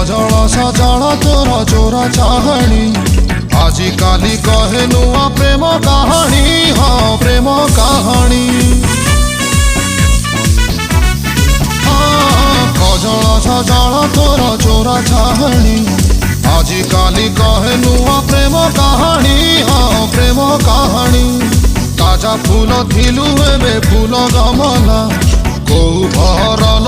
सजल सजल तोर चोरा चाहणी आजी काली कहे नुआ प्रेम कहानी हाँ प्रेम कहानी सजल सजल तोर चोरा चाहणी आजी काली कहे नुआ प्रेम कहानी हाँ प्रेम कहानी ताजा फूल थिलु एबे फूल गमला को भरल